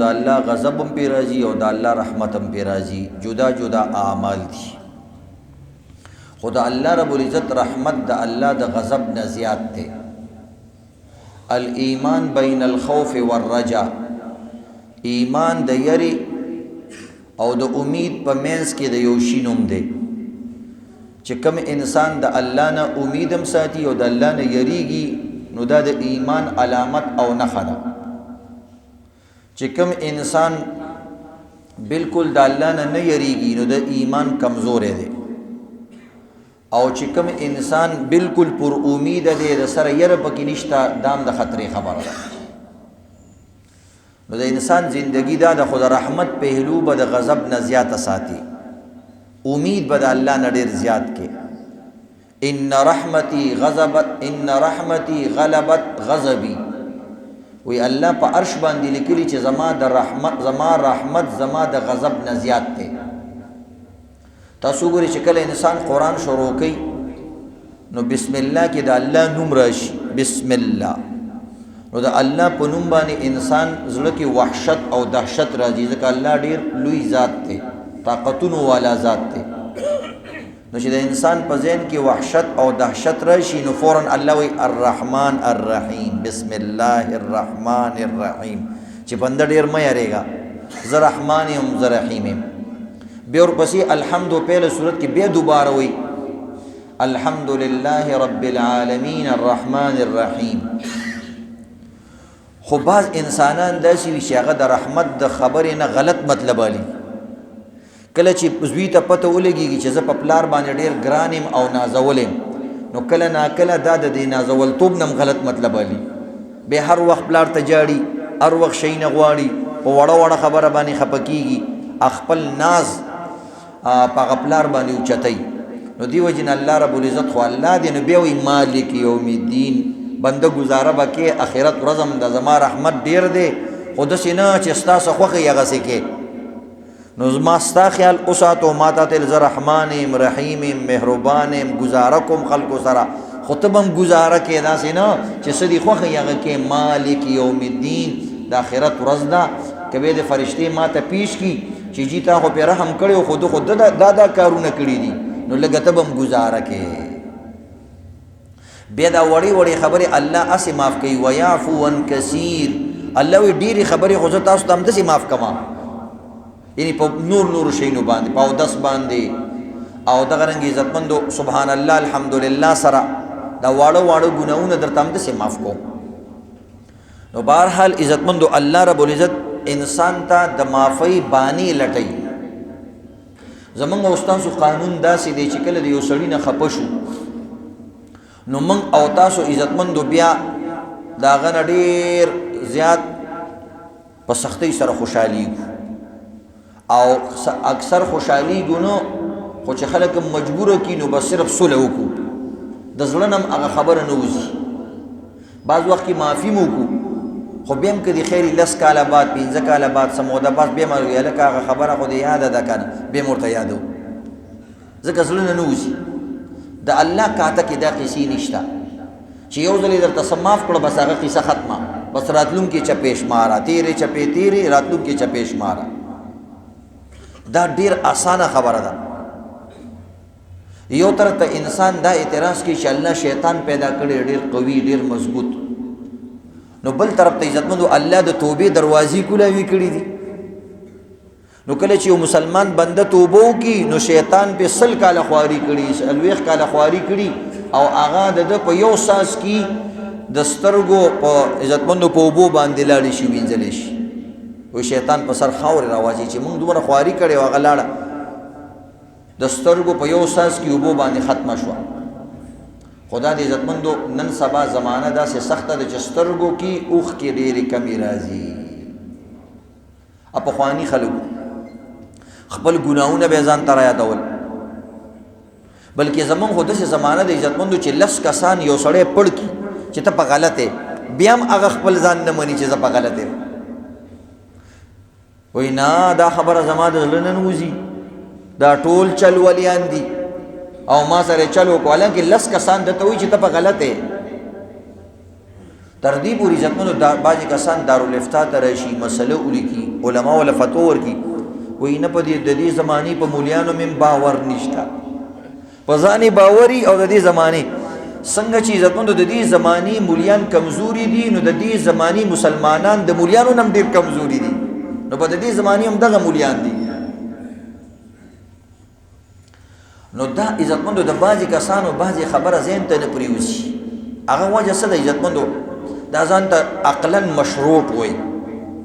دا الله غضب هم پی راځي او دا الله رحمت هم پی راځي، جدا جدا اعمال دي. خدا الله رب العزت رحمت دا الله دا غضب نه زیات دی. الایمان بین الخوف والرجا، ایمان د یری او د امید په منځ کې د یو شي نوم دی چې کوم انسان د الله نه امید هم ساتي او د الله نه یریږي نو دا د ایمان علامت او نښه ده. چې کوم انسان بالکل د الله نه یریږي نو د ایمان کمزور دی، او چې کوم انسان بالکل پر امید دی د سره یره پکې نشته دام د خطرې خبره ده. نو د انسان زندگی دا د خدا رحمت پهلو به د غضب نه زیاته ساتي، امید به د الله نه ډېر زیات کې. ان رحمتي غلبت غضبي، وی الله په عرش باندې لیکلي چې زما رحمت زما د غضب نه زیات دی. تاسو ګورئ چې کله انسان قرآن شروع کوي نو بسم الله کې د الله نوم راشي، بسم الله، نو د الله په نوم باندې انسان زړه کې وحشت او دهشت راځي، ځکه الله ډېر لوی ذات دی، طاقتونو والا ذات دی. نو چې د انسان په ذهن کې وحشت او دهشت راشي نو فوراً الله وی الرحمن الرحیم، بسم الله الرحمن الرحیم، چې بنده ډېر مه یریږه، زه رحمان یم زه رحیم یم. بیا ورپسې الحمد پهله صورت کې بیا دوباره وی الحمد لله رب العالمین الرحمن الرحیم. خو بعض انسانان داسې وي چې هغه د رحمت د خبرې نه غلط مطلب والی. کله چې زوی ته پته ولګېږي چې زه په پلار باندې ډېر ګران یم او نازول یم نو کله ناکله دا د دې نازولتوب نه غلط مطلب والی. بیا هر وخت پلار ته جاړي، هر وخت شی نه غواړي، په وړه وړه خبره باندې خفه کېږي، خپل ناز په هغه پلار باندې اوچتوي. نو دې وجې نه الله رب العزت خو الله دی، نو بیا وایي مالک یوم الدین، بنده گزاره به کې اخرت ورځ هم د زما رحمت ډېر دی، خو داسې نه چې ستاسو خوښه یې هغسې کې. نو زما ستا خیال وساتو، ما ته تل زه رحمان یم رحیم یم مهربان یم، گزاره کوم خلکو سره، خو ته به هم گزاره کې داسې نه چې څه دې خوښه یې هغه کې. مالک یوم الدین، د آخرت ورځ ده، که بیا د فرشتې ما ته پیش کي چې جی تا خو پې رحم کړی خو ده خو دا کارونه کړي دي، نو لږه ته به هم گزاره کې. بیا دا وړې وړې خبرې الله اسې معاف کوي. ویعفو عن کثیر، الله وی ډېرې خبرې خو زه تاسو ته همداسې معاف کوم، یعنی په نور شیونو باندې، په اودس باندې او دغه رنګې عزتمندو سبحان الله الحمدلله سره دا واړه ګناهونه درته همداسې معاف کوم. نو بهرحال عزتمندو الله رب العزت انسان ته د معافۍ بانې لټوي. زمونږ او ستاسو قانون داسې دی چې کله د یو سړي نه خفه شو نو موږ او تاسو عزتمندو بیا د هغه نه ډېر زیات په سختۍ سره خوشحالیږو، او اکثر خوشحالیږو نو خو چې خلک مجبوره کي نو بس صرف صلح وکړو، د زړه نه هم هغه خبره نه وځي. بعض وخت کې معافي مو وکړو خو بیا هم که د خیر 10 کاله بعد 15 کاله بعد څه موده بعد بیا مې ویل که هغه خبره خو دې یاده ده که نه بیا مې ورته یادو، ځکه زړه نه وځي. د الله کاته کې دا قصې نشته چې یو ځل یې درته څه معاف کړه بس هغه قصه ختمه، بس راتلونکې چپې شماره، تیرې چپې تیرې، راتلونکې چپې شماره. دا ډېر اسانه خبره ده. یو طرف ته انسان دا اعتراض کوي چې الله شیطان پیدا کړی ډېر قوي ډېر مضبوط، نو بل طرف ته عزتمندو الله د توبې دروازې کولاوي کړي دي. نو کله چې یو مسلمان بنده توبه وکړي نو شیطان پې 100 کاله خواري کړي، 40 کاله خواري کړي، او هغه د ده په یو ساس کې د سترګو په عزتمندو په اوبو باندې لاړې شي، وینځلی شي. وی شیطان په سر خاورې راواچي چې موږ دومره خواري کړې او هغه لاړه د سترګو په یو ساس کې اوبو باندې ختمه شوه. خدا دې عزتمندو نن سبا زمانه داسې سخته ده چې سترګو کې اوښکې ډېرې کمې راځي. پخواني خلکو خپل ګناهونه به ځان ته رایادول، بلکې زمونږ خو داسې زمانه د عزتمندو چې 10 کسان یو سړی پړ کړي چې ته په غلط یې، بیا هم هغه خپل ځان نه مني چې زه په غلط یم. وایي نه دا خبره زما د زړه نه نوځي، دا ټول چل ولیان دي او ما سره چل وکړو، حالانکې 10 کسان درته وایي چې ته په غلط یې. تر دې پورې عزتمندو بعضې کسان دارالافتا ته راشي مسله ولیکي علما وله فتوا ورکي وایي نه په د دې زمانې په مولیانو مې باور نشته په ځان یې باوري او د دې زمانې څنګه چې عزتمندو د دې زمانې مولیان کمزوري دي نو د دې زمانې مسلمانان د مولیانو نه هم ډېر کمزوري دي نو په د دې زمانې هم دغه مولیان دي نو دا عزتمندو د بعضې کسانو بعضې خبره ذهن ته نه پرېوځي هغه وجه څه ده عزتمندو دا ځان ته عقلا مشروط وایي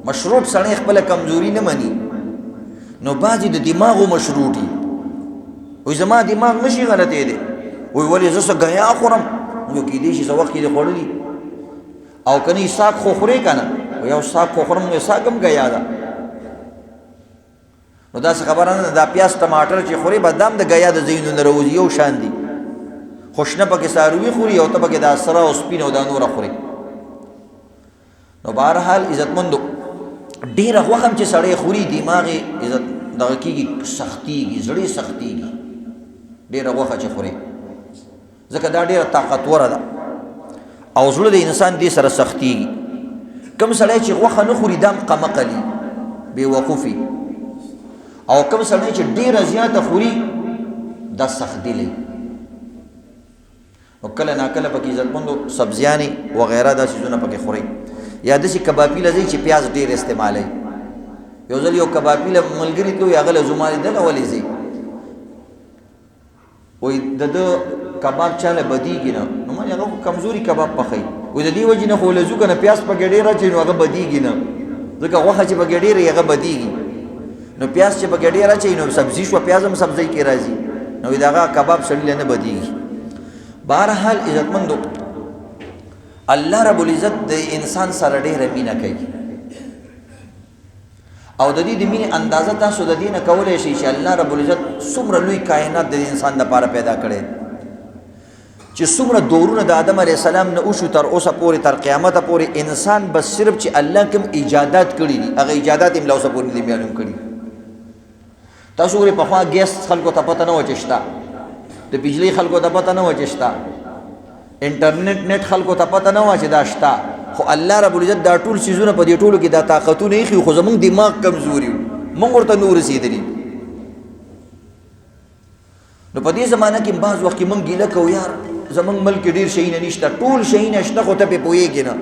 مشروط سړی خپله کمزوري نه مني نو بعضې د دماغو مشروطي وایي زما دماغ نشي غلطی دی وایي ولې زه څه ګیا خورم نو کیدای شي څه وخت کې دې خوړلي او که نه ساک خو خورې که نه وایي یو ساک خو خورم نو ساک هم ګیا ده نو داسې خبره نه ده دا پیاز ټماټر چې خورې به دا هم د ګیا د ځایونو نه راوځي یو شان دي خو شنه پکې څاروي خوري او ته پکې دا سره او سپین او دا نوره خورې نو بهرحال عزتمندو ډېره غوښه هم چې سړی خوري دماغ یې عزت دغه کېږي سختېږي زړه سختېږي ډېره غوښه چې خوري ځکه دا ډېره طاقتوره ده او زړه د انسان دې سره سختېږي کوم سړی چې غوښه نه خوري دا هم قمقلي بېوقوفي او کوم سړی چې ډېره زیاته خوري دا سختدلی نو کله ناکله پکې عزتمندو سبزیانې وغیره دا څیزونه پکې خورئ یا داسې کبابي له ځئ چې پیاز ډېر استعمالوي یو ځل یو کبابي له ملګري ته وایي هغه له زما لیدله ولې ځئ وایي د ده کباب چاله بدیږي نه نو من هغه خو کمزوري کباب پخوي وایي د دې وجې نه خو له ځو که نه پیاز پکې ډېر اچوي نو هغه بدیږي نه ځکه غوښه چې پکې ډېر هغه بدیږي نو پیاز چې پکې ډېر اچوي نو سبزي شوه پیاز هم سبزۍ کې راځي نو وایي د هغه کباب سړي له نه بدیږي بهرحال عزتمندو الله رب العزت د انسان سره ډېره مینه کوي او د دې د مینې اندازه تاسو د دې نه کولی شئ چې الله رب العزت څومره لوی کائنات د انسان دپاره پیدا کړی چې څومره دورونه د آدم علیه السلام نه وشو تر اوسه پورې تر قیامته پورې انسان بس صرف چې الله کوم ایجادات کړي دي هغه ایجادات یې لا اوسه پورې نه دي معلوم کړي تاسو ګورئ پخوا ګیس خلکو ته پته نه وه چې شته د بجلی خلکو ته پته نه وه چې شته انټرنیټ نیټ خلکو ته پته نه وه چې دا شته خو الله رب العزت دا ټول څیزونه په دې ټولو کې دا طاقتونه ایښي خو زموږ دماغ کمزوري وو موږ ورته نه ورسېدلي نو په دې زمانه کې بعض وخت کې موږ ګیله کوو یار زموږ ملک کې ډېر شیونه نشته ټول شیونه شته خو ته پرې پوهېږې نه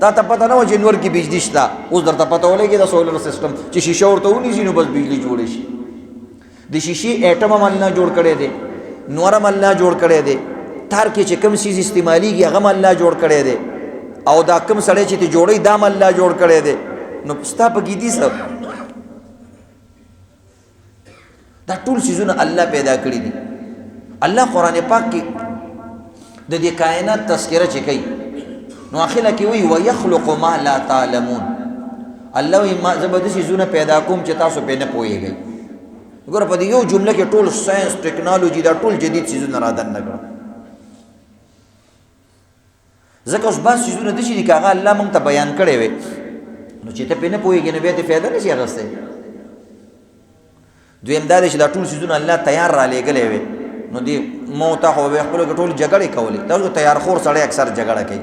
تا ته پته نه وه چې نور کې بجلي شته اوس درته پته ولګي د سولر سسټم چې شیشه ورته ونیسي نو بس بجلي جوړه شي د شیشې ایټم هم الله جوړ کړی دی نور هم الله جوړ کړی دی تار کې چې کوم څیز استعمالیږي هغه هم الله جوړ کړی دی او دا کوم سړی چې ته جوړوي دا هم الله جوړ کړی دی نو ستا پکې دي څه دا ټول څیزونه الله پیدا کړي دي الله قرآن پاک کې د دې کائنات تذکره چې کوي نو اخره کې وایي ویخلق ما لا تعلمون الله وایي ما زه به داسې څیزونه پیدا کوم چې تاسو پرې نه پوهېږئ ګوره په دې یو جمله کې ټول ساینس ټیکنالوجي دا ټول جدید څیزونه را دننه کړه ځکه اوس بعض څیزونه داسې دي که هغه الله موږ ته بیان کړی وی نو چې ته پرې نه پوهېږې نو بیا ترې فایده نه شي اخیستی دویم دا دی چې دا ټول څیزونه الله تیار را لېږلی وی نو دې مو ته خو به خپلو کې ټول جګړې کولې تاسو تیارخور سړی اکثر جګړه کوي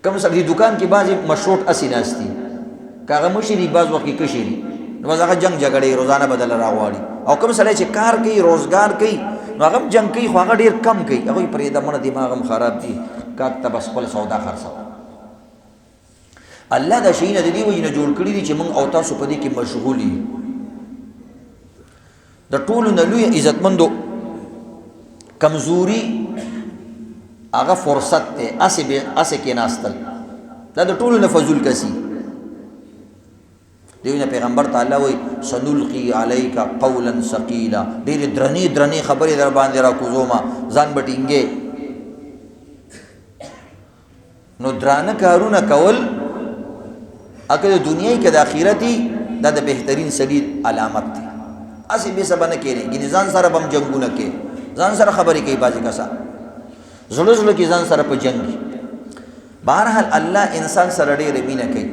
کوم سړي دوکان کې بعضې مشروط اسې ناست دي که هغه مشي دي بعض وخت کې کشي دي نو بس هغه جنګ جګړې روزانه بدله راغواړي او کوم سړی چې کار کوي روزګار کوي نو هغه هم جنګ کوي خو هغه ډېر کم کوي هغوی پرېږده مړه دماغ هم خراب دي کاک ته بس خپل سودا خرڅوه الله دا شیونه د دې وجې نه جوړ کړي دي چې موږ او تاسو په دې کې مشغول یو د ټولو نه لوی عزتمندو کمزوري هغه فرصت دی هسې کېناستل دا د ټولو نه فضول کسي دیو نه پیغمبر تعالی وایي سنلقي علیک قولا ثقیلا ډېرې درنې درنې خبرې در باندې راکوزومه ځان به ټینګې نو درانه کارونه کول اکه د دنیا کې د آخرتي دا د بهترین سړي علامت دی هسې بې سبه نه کېږي ګینې ځان سره به هم جنګونه کوي ځان سره خبرې کوي بعضې کسان زړه زړه کې ځان سره په جنګ بهرحال الله انسان سره ډېره مینه کوي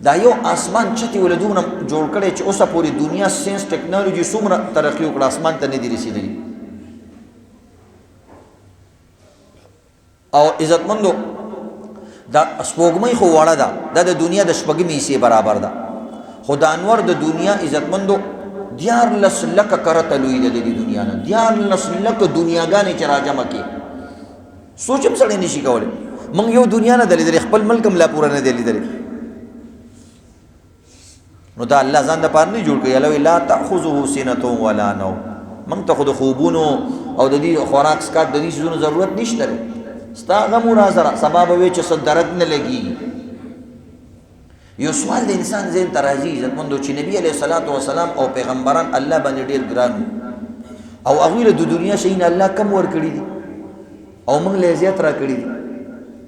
دا یو آسمان چتې ولې دومره جوړ کړی چې اوسه پورې دنیا ساینس ټیکنالوجي څومره ترقي وکړه آسمان ته نه دي رسېدلي او عزتمندو دا سپوږمۍ خو وړه ده، دا د دنیا د شپږمې حصې برابر ده، خو د انور د دنیا عزتمندو 14 لکه کرته لوی ده د دنیا نه، 14 لکه دنیاګانې چې راجمع کړي، سوچ هم سړی نشي کولی. موږ یو دنیا نه ده لیدلې، خپل ملک هم لا پوره نه دی لیدلی. نو دا الله ځان دپاره نه جوړ کړي. الله لا تأخذه سنة ولا نوم. موږ ته خو د خوبونو او د دې خوراک سکاک د دې څیزونو ضرورت نشته دی. ستا غم را سره سبا به وي چې څه درد نه لګي. یو سوال د انسان ذهن ته راځي عزتمندو چې نبي علیه الصلاة وسلام او پیغمبران الله باندې ډېر ګران او هغوی له د دنیا شیونه الله کم ورکړي دي او موږ له یې زیات راکړي دي.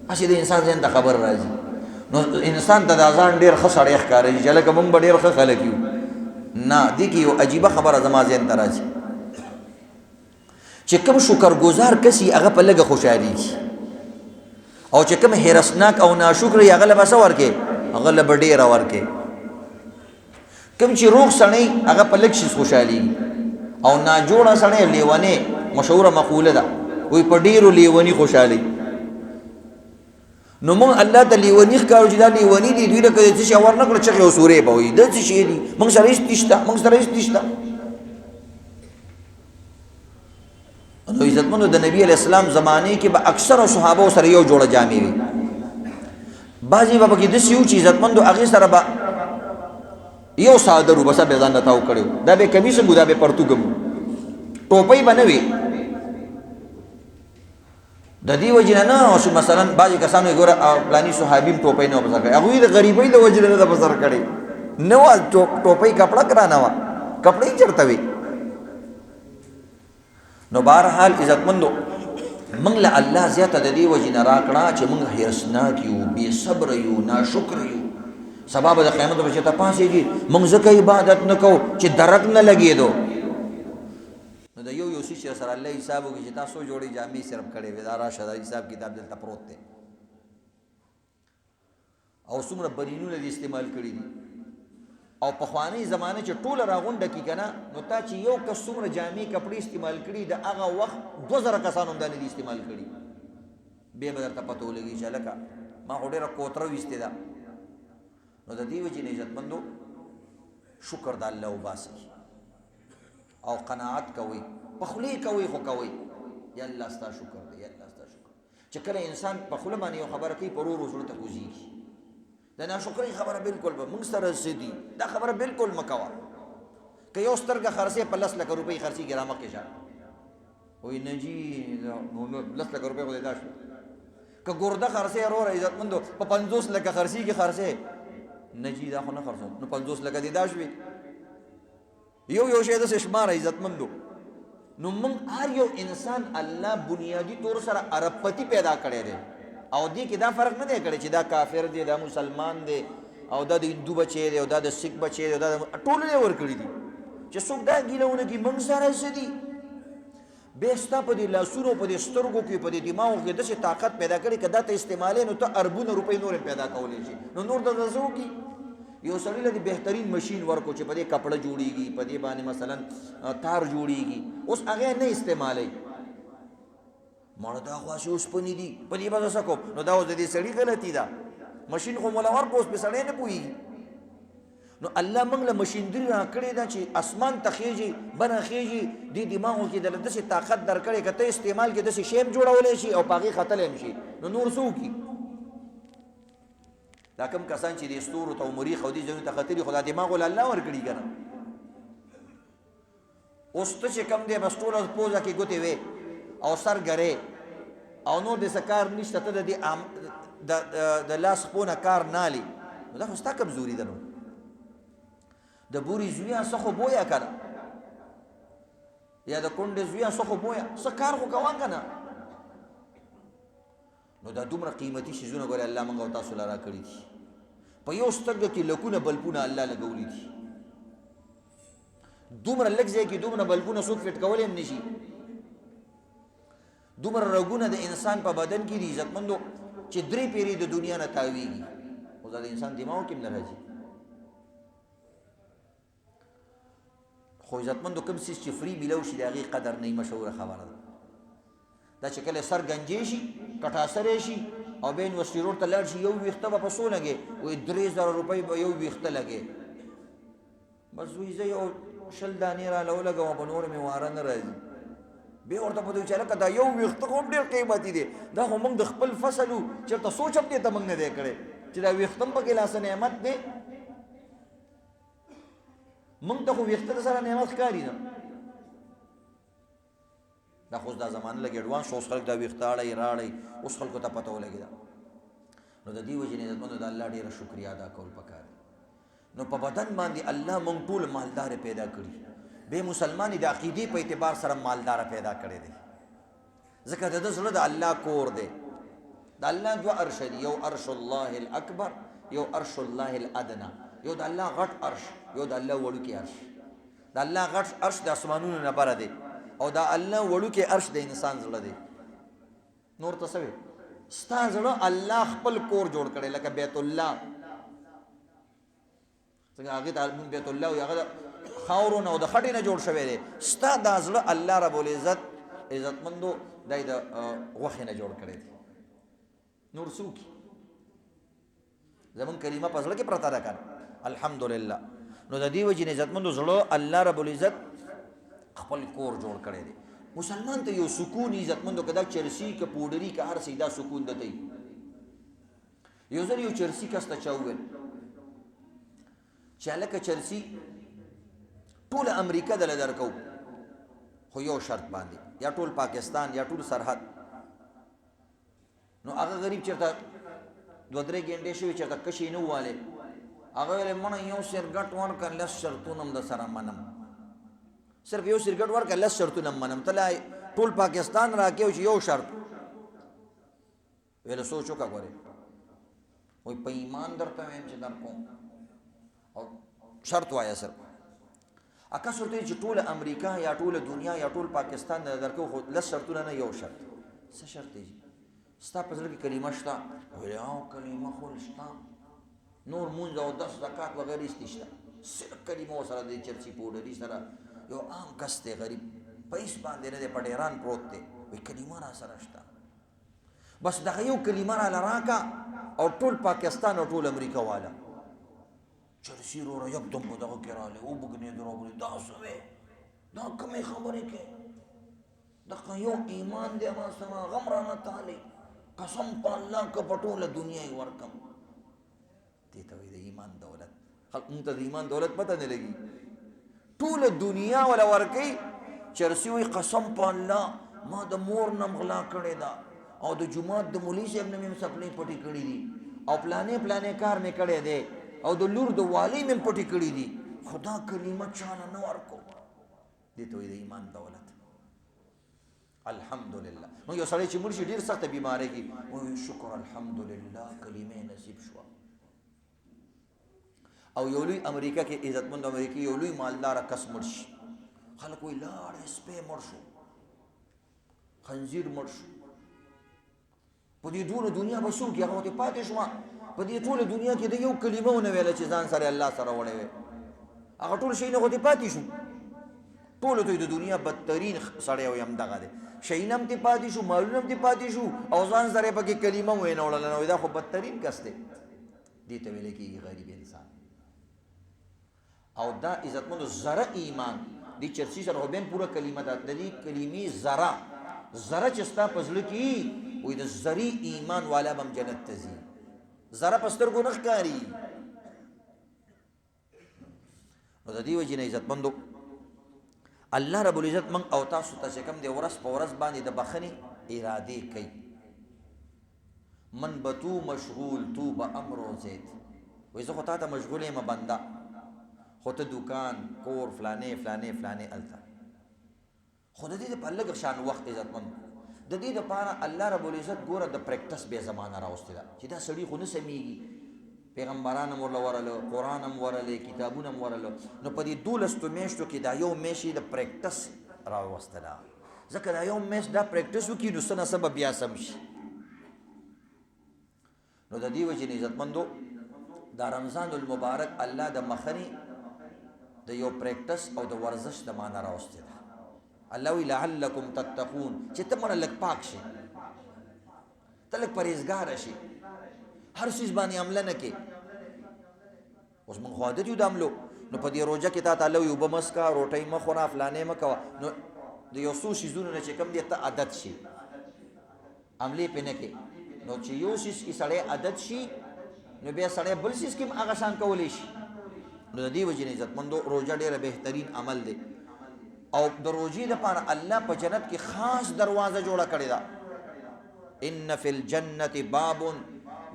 هسې د انسان ذهن ته خبر راځي. نو انسان ته دا ځان ډېر ښه سړی ښکارېږي چې لکه موږ به ډېر ښه خلک یو. نه، دې کې یو عجیبه خبره زما ذهن ته راځي چې کوم شکرګزار کس وي هغه په لږه خوشحالېږي، او چې کوم حرصناک او ناشکر وي هغه له به څه ورکې، هغه له به ډېره ورکې. کوم چې روغ سړی هغه په لږ شي خوشحالېږي، او ناجوړه سړی لیونی، مشهوره مقوله ده وایي په ډېرو لیوني خوشحالي. نو موږ الله ته لیوني ښکارو چې دا لیوني دي، دوی لکه څه شی ور نه کړه چغې او سورې به وایي دا څه شی دي، موږ سره هېڅ نشته، موږ سره هېڅ نشته. نو عزتمنو د نبي علیه السلام زمانې کې به اکثره صحابو سره یو جوړه جامې وي. بعضې به پکې داسې وو چې عزتمندو هغې سره به یو څادر و، بس به ځان نه تاو کړی و، دا به کمیس هم و، دا به پرتوګ هم و، ټوپۍ به نه وي. د دې وجې نه نه مثلا بعضې کسانو یې ګوره پلاني صحابي هم ټوپۍ نه وه په سر کړې، هغوی د غریبۍ د وجې نه ده په سر کړې، نه وه ټوپۍ کپړه ګرانه وه، کپړې چېرته وي. نو بهرحال عزتمندو موږ له الله زیاته د دې وجې نه راکړه چې موږ حرصناک یو، بې صبره یو، ناشکره یو. سبا به د قیامت په چې ته پاڅېږي موږ ځکه عبادت نه کوو چې درک نه لګېدو. نو د یو څیز چې سره الله حساب وکړي چې تا څو جوړې جامې صرف کړې وې، دا راشه دا حساب کتاب دلته پروت دی، او څومره بدینونه دې استعمال کړي دي. او پخوانی زمانه چې ټوله راغونډه کړي که نه، نو تا چې یو کس څومره جامې کپړې استعمال کړي د هغه وخت 2000 کسانو هم دا نه دي استعمال کړي. بیا به درته پته ولګي چې هلکه ما خو ډېره کوتره ویستې ده. نو د دې وجې نه عزتمندو شکر د الله وباسئ او قناعت کوئ، په خولې کوئ خو کوئ یا الله ستا شکر دی، یا الله ستا شکر. چې کله انسان په خوله باندې یو خبره کوي په ورو ورو زړه ته کوزېږي. د ناشکرۍ خبره بالکل به موږ سره څه دي دا خبره بالکل مه کوه. که یو سترګه خرڅې په 10 لکه روپۍ خرڅېږي رامخکې شه وایي نه جي 10 لکه روپۍ خو دې دا شو. که ګرده خرڅې وروره عزتمندو په 50 لکه خرڅېږي خرڅې نه جي دا خو نه خرڅوم، نو 50 لکه دې دا شوې. یو شی داسې شماره عزتمندو. نو موږ هر یو انسان الله بنیادي طور سره اربپتی پیدا کړی دی، او دې کې دا فرق نه دی کړی چې دا کافر دی، دا مسلمان دی، او دا د هندو بچی دی، او دا د سکھ بچی دی، او دا ټول یې ورکړي دي چې څوک دا ګیله ونه کړي موږ سره څه دي. بیا ستا په دې لاسونو په دې سترګو کې په دې دماغو کې داسې طاقت پیدا کړي که دا ته استعمالې نو ته اربونه روپۍ نور پیدا کولی شي. نو نور درته څه وکړي؟ یو سړي له دې بهترین مشین ورکو چې په دې کپړه جوړېږي، په دې باندې مثلا تار جوړېږي، اوس هغه نه استعمالوي. ماړه دا خو هسې اوسپنې دي په دې به زه څه کوم؟ نو دا اوس د دې سړي غلطي ده، مشین خو مولا ورکو اوس پې سړی نه پوهېږي. نو الله موږ له مشیندري را کړې ده چې اسمان ته خېږي بنه خېږي، دې دماغو کې دله داسې طاقت در کړې که ته استعمال کې داسې شی هم جوړولی شي او په هغې ختلی هم شي. نو نور څه وکړي؟ دا کوم کسان چې د ستورو ته او مریخ او دې ځایونو ته ختلي خو دا دماغ ول الله ورکړي که نه. اوس ته چې کوم دی بس ټوله پوزه کې ګوتې وې او سر ګرې او نور دې څه کار نشته، ته د دې د لاس خپو نه کار نه هلي، نو دا خو ستا کمزوري ده. نو د بوري زویه څه خو بویه که نه، یا د کونډې زویه څه خو بویه، څه کار خو کوه که نه. نو دا دومره قیمتي شیزونه ګورې الله موږ او تاسو له راکړي دي. په یو سترګه کې لکونه بلبونه الله لګولی دي. دومره لږ ځای کې دومره بلبونه څوک فټ کولی هم نشي. دومره رګونه د انسان په بدن کې دي عزتمندو چې 3 پیرې د دنیا نه تاویږي، خو دا د انسان دماغو کې هم نه راځي. خو عزتمندو کوم څیز چې فري میلو شي د هغې قدر نه مشهوره خبره ده. دا چې کله سر ګنجې شي کټاسرې شي او به یونیورسټي روډ ته لاړ شي یو ویښته به په څو لګې وایي 3000 روپۍ به یو ویښته لګې بس وایي زه یو 20 دانې راله ولګوم په نور مې واره نه راځي بیا ورته په دوی چې هلکه دا یو ویښته خو هم ډېر قیمتي دی دا خو موږ د خپل فصل و چېرته سوچ هم دې ته موږ نه دی کړی چې دا ویښته هم پکې لاسه نعمت دی موږ ته خو ویښته د سره نعمت ښکاري نه دا خو دا زمانه لږ ایډوانس اوس خلک دا ویښته اړئ راړئ اوس خلکو ته پته ولګېده نو د دې وجې نه عزتمندو د الله ډېره شکریا ادا کول پکار دی نو په بدن باندې الله موږ ټول مالدار پیدا کړي بے مسلمان د عقیدې په اعتبار سره مالدار پیدا کړی دی ځکه د ده زړه د الله کور دی د الله دوه عرش دي یو عرش الله الاکبر یو عرش الله الادنا یو د الله غټ عرش یو د الله وړوکی عرش د الله غټ عرش د اسمانونو نه بره دی او دا الله وړوکی عرش د انسان زړه دی نور ته څه وي ستا زړه الله خپل کور جوړ کړی لکه بیت الله څنګه هغې ته بیت الله وي هغه د خاورو نه او د خټې نه جوړ شوی دی ستا دا زړه الله رب العزت عزتمندو دی د غوښې نه جوړ کړی دی نور څوک زمونږ کلمه په زړه کې پرته ده که الحمدلله نو د دې وجې نه عزتمندو زړه الله رب العزت خپل کور جوړ کړی دی مسلمان ته یو سکون عزتمندو که دا چرسي که پوډري که هر څه دا سکون دته یو ځل یو چرسي کس ته چا وویل چې هلکه چرسي ټول امریکا دله درکو خو یو شرط باندې یا ټول پاکستان یا ټول سرحد نو هغه غریب چېرته 2-3 ګنټې شوي چېرته کشي نه ووالې هغه ویلې مړه یو سرګټ ورکړه لس شرطونه هم د سره منم صرف یو سرګټ ورکړه لس شرطونه هم منم ته لا ټول پاکستان راکې چې یو شرط ویله سوچ وکړه ګورې وایي په ایمان درته وایم چې درکوم او شرط وایه صرف اکا صورت چې ټول امریکا یا ټول دنیا یا ټول پاکستان نه درکو خو لس شرطونه نه یو شرط څه شرط دی ستا په زړه کې کلمه شته ویلې او کلمه خو شته نور مونځ او دس زکات وغیرې هېڅ شته صرف کلمه ورسره دی چرسي پوډري سره یو عام کس دی غریب په هېڅ باندې نه دی په ډیران پروت دی وایي کلمه را سره شته بس دغه یو کلمه راله راکړه او ټول پاکستان او ټول امریکا والا چرسی روره یکدم په دغه کې راغلی وبګنېدو راغلی دا څه وې دا کومې خبرې کوې دغه یو ایمان دی ما سره غم رانه تالی قسم په الله که په ټوله دنیا یې ورکم دې ته وایي د ایمان دولت خلک مونږ ته د ایمان دولت پته نه لګي ټوله دنیا وله ورکوي چرسي وایي قسم په الله ما د مور نه غلا کړې ده او د جومات د مولي صاحب نه مې سپلۍ پټې کړي دي او پلانې کار مې کړی دی او د لور د والي مې پټې کړي دي خدا کلمه چاله نه ورکو دې ته وایي د ایمان دولت الحمدلله نو یو سړی چې مړ شي ډېر سخته بیماری کې وایي شکر الحمدلله کلمې نصیب شوه او یو لوی امریکا کې عزتمند امریکي یو لوی مالداره کس مړ شي خلک وایي لاړې سپی مړ شو خنزیر مړ شو په دې ټوله دنیا به څوک هغه ورته پاتې شوه په دې ټوله دنیا کې د یو کلمه ونه ویله چې ځان سره الله سره وړی وی هغه ټول شی نه خو دې پاتې شو ټولو ته د دنیا بدترین سړی وی همدغه دی شیونه هم دې پاتې شو مالونه هم دې پاتې شو او ځان سره یې پکې کلمه ونه وړله نو دا خو بدترین کس دی دې ته ویلی کېږي غریب انسان او دا عزتمندو زره ایمان دې چرسي سره خو بیا پوره کلمه ده د دې کلمې زره چې ستا په زړه کې وایي د زري ایمان والا به هم جنت ته ځي زره په سترګو نه ښکاري نو د دې وجې نه عزتمندو الله رب العزت موږ او تاسو ته چې کوم دی ورځ په ورځ باندې د بخښنې ارادې کوي من به تو مشغول تو به امرو زید وایي زه خو تا ته مشغول یم بنده خو ته دوکان کور فلانې هلته خو د دې دپاره لږ شان وخت عزتمند د دې دپاره الله رب العزت ګوره د پریکټس بیا زمانه راوستې ده چې دا سړي خو نه سمیږي پیغمبران هم ورله ورله قرآن هم ورله کتابونه هم ورله نو په دې 12 میاشتو کې دا یو میاشت د پریکټس راوسته ده ځکه دا یو میاشت دا پریکټس وکړي نو څه نه څه به بیا سم شي نو د دې وجې نه عزتمندو دا رمضان المبارک الله د مخنې د یو پریکټس او د ورزش د معنا راوستې ده الله وی لعلکم تتقون چې ته مړه لږ پاک شي تلک پرهیزګار شي هر څه باندې عمل نه کې اوس موږ عادت یو د عملو نو په دې روزه کې تا تعالی یو بمسکا روټۍ مخونه فلانه مکوا نو د یو څو شیزونو نه چې کم دي ته عادت شي عملي پنه کې نو چې یو شیز کې سړی عادت شي نو بیا سړی بل شیز کې هغه شان کولی شي نو د دې وجې نه عزتمندو روزه ډېره بهترین عمل دی او د روزې لپاره الله په جنت کې خاص دروازه جوړه کړې ده ان فی الجنة باب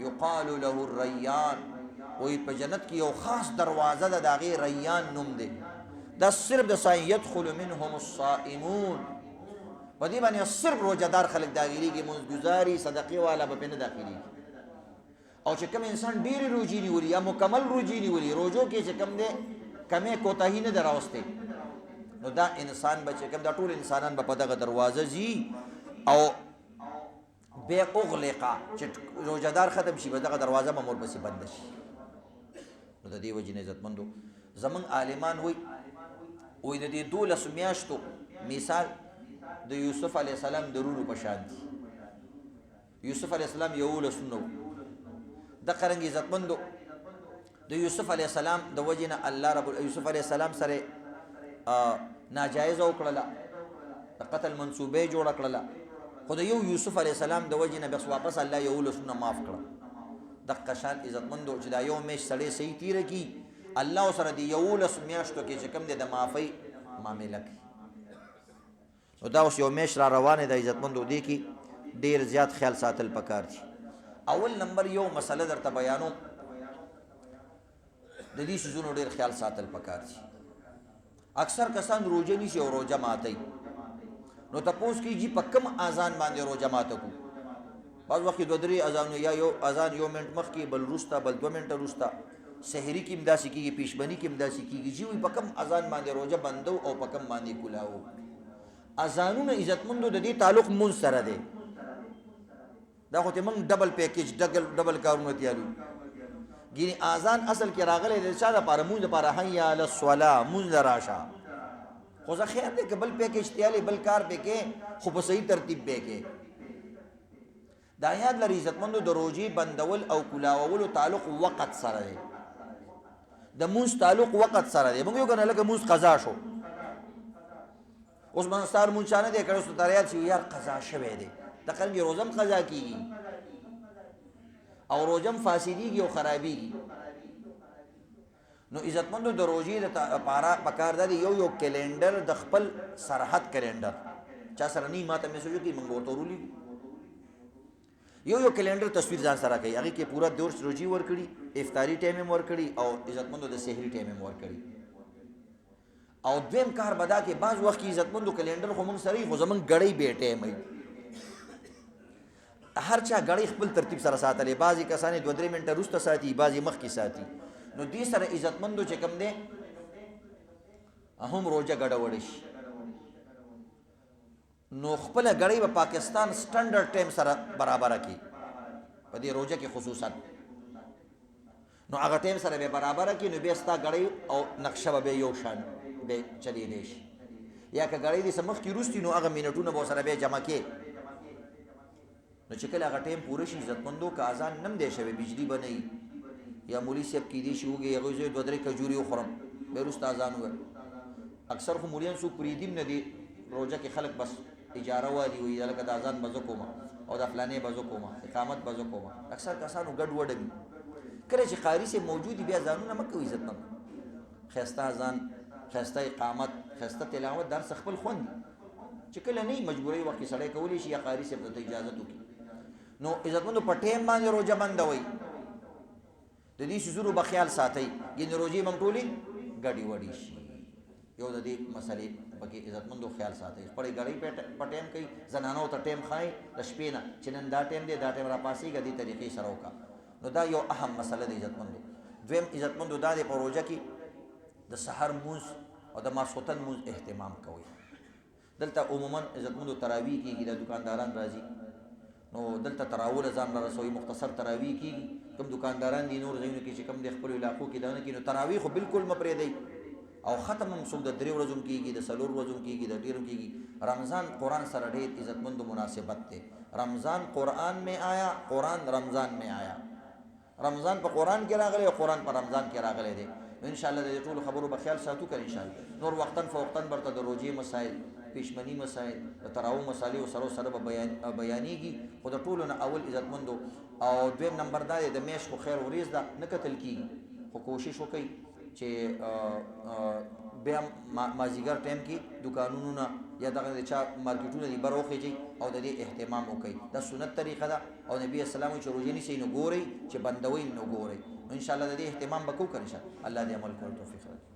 یقال له الریان وی په جنت کې یو خاص دروازه ده د هغې ریان نوم دی دا صرف د سایه یدخل منهم الصائمون په دې باندې صرف روزهدار خلک داخلېږي منځګزاري صدقې والا به پرې نه داخلېږي او چې کوم انسان ډېرې روزې نیولي یا مکمل روزې نیولي روزو کې چې کوم دی کمې کوتاهي نه ده راوستې نو دا انسان به چې کوم دا ټول انسانان به په دغه دروازه ځي او بیا اغلقه چې روزهدار ختم شي به دغه دروازه به مورپسې بنده شي نو د دې وجې نه عزتمندو زمونږ عالمان وایي د دې 12 میاشتو مثال د یوسف علیه السلام د رونو په شان دي یوسف علیه السلام 11 نو د قرنګ عزتمندو د یوسف علیه السلام د وجې نه الله رب یوسف علیه السلام سره ناجایزه وکړله د قتل منصوبه جوړه کړله خو د یوسف علیه السلام د وجې نه بس واپس الله 11 نه معاف کړه دغه شان عزتمندو چې دا یو میاشت سړی صحیح تیره کی الله سره دی 11 میاشتو کې چې کوم دی د معافی معامله کوي نو دا اوس یو میاشت را روانه د عزتمندو دی کې ډیر زیات خیال ساتل پکار دي اول نمبر یو مسله درته بیانوم د دې شیزونو ډیر خیال ساتل پکار دي اکثر کسان روزه نیسي او روزه ماتي نو تاسو کیږي په کوم اذان باندې روزه ماته کو بعض وخت دوه درې اذان یا یو اذان یو منټ مخکې بل روستا بل 2 منټه روستا سحری کې امداسي کیږي پیشبنی کې امداسي کیږي چې په کوم اذان باندې روزه بندو او په کوم باندې کولاو اذانونه عزتمندو د دې تعلق مون سره دی دا خو ته موږ ډبل پیکیج ډبل کارونه تیارو ګینه اذان اصل کې راغلی د چا لپاره مونږ لپاره حي علی الصلاه مونږ راشه خو ځکه خیر دی که بل پیکیج تیالی بل کار به کې خو په صحیح ترتیب به کې دا یاد لري عزتمندو د روزې بندول او کولاول تعلق وقت سره دی د مونږ تعلق وقت سره دی موږ یو کنه لکه مونږ قضا شو اوس من ستار مونږ نه دی کړو ستاریات چې یار قضا شوه دی د قلب روزم قضا کیږي او روزم فاسدیږي او خرابيږي نو عزتمندو د روزې د لپاره پکار دی یو کیلنډر د خپل سرحد کیلنډر چا سره نه ماته میسج کی موږ ورته ورولي یو کیلنډر تصویر ځان سره کوي هغه کې پورا دور روزي ور کړی افطاری ټایم ور کړی او عزتمندو د سحری ټایم ور کړی او دویم کار بدا کې بعض وخت کې عزتمندو کیلنډر خو موږ سره خو زمون غړی بیٹه مې هر چا غړی خپل ترتیب سره ساتلې بعضی کسانې 2-3 منټه روسته ساتي بعضی مخ کې ساتي نو دې سره عزتمندو چې کم دي هم روزه غړ وړي نو خپل غړی په پاکستان سټانډرډ ټایم سره برابر کی په دې روزه کې خصوصا نو هغه ټایم سره به برابر کی نو به ستا غړی او نقشه به یو شان به چلی دی یا که غړی دې سمخ کی روستي نو هغه منټونه به سره به جمع کی نو چې کله هغه ټایم پوره شي عزتمندو که اذان نم دی شوی بجلی بنئ یا مولی صاحب کی دی شوږي هغه زه 2-3 کجوري خورم به روستا اذان و اکثر خو مولین سو پریدیم نه دی روزه کې خلک بس اجاره والی وي لکه د اذان بزو کومه او د فلانه بزو کومه اقامت بزو کومه اکثر کسانو ګډ وډوي کله چې قاری سے موجودی بیا ځانونه مکه عزت نه خسته اذان خسته اقامت خسته تلاوت درس خپل خوند چې کله نه مجبوري وخت سړی کولی شي یا قاری سے ته اجازه وکړي نو عزتمندو په ټیم باندې روزه بندوي د دې شزورو په خیال ساتي ګین روزي منټولي ګډي وډي شي یو د دې مسلې پکې عزتمندو خیال ساتي پړې غړي په ټیم کوي زنانو ته ټیم خای د شپې نه چې نن دا ټیم دی دا ټیم را پاسي غدي طریقې سره وکا نو دا یو اهم مسله دی عزتمندو دویم عزتمندو دا د پروژه کې د سحر موز او د ماسوتن موز اهتمام کوي دلته عموما عزتمندو تراویح کېږي د دکانداران راځي نو دلته تراول ځان رسوي مختصر تراویح کېږي کوم دکانداران دي نور ځایونو کې چې کوم د خپل علاقو کې دانه کې نو تراویح خو بالکل مپرې دی او ختم هم څوک د 3 ورځو کېږي د 4 ورځو کېږي د ډیرو کېږي رمضان قرآن سره ډېر عزتمندو مناسبت دی رمضان قرآن میں آیا، قرآن رمضان میں آیا. رمضان په قرآن کې راغلی او قرآن په رمضان کې راغلی دی. ان شاء الله د دې ټولو خبرو به خیال ساتو کړئ. ان شاء الله نور وختن فوقتن برته د روزې مسائل، پیشمنی مسائل، د تراویح مسالې او سره به بیانېږي. خو د ټولو نه اول عزتمندو او دویم نمبر دا دی د میاشت خو خیر ورځ ده نه کتل کېږي، خو کوشش وکړئ چې بیا مازدیګر ټایم کې دکانونو نه یا دغه چا مارکیټونه دي بر وخیږي او د دې اهتمام وکړي. دا سنت طریقه ده او نبی اسلام چې روزه نیسئ نو ګورئ، چې بندوي نو ګورئ. ان شاء الله د دې اهتمام به کوو. ان شاء الله دې عمل کول توفیق راکړي.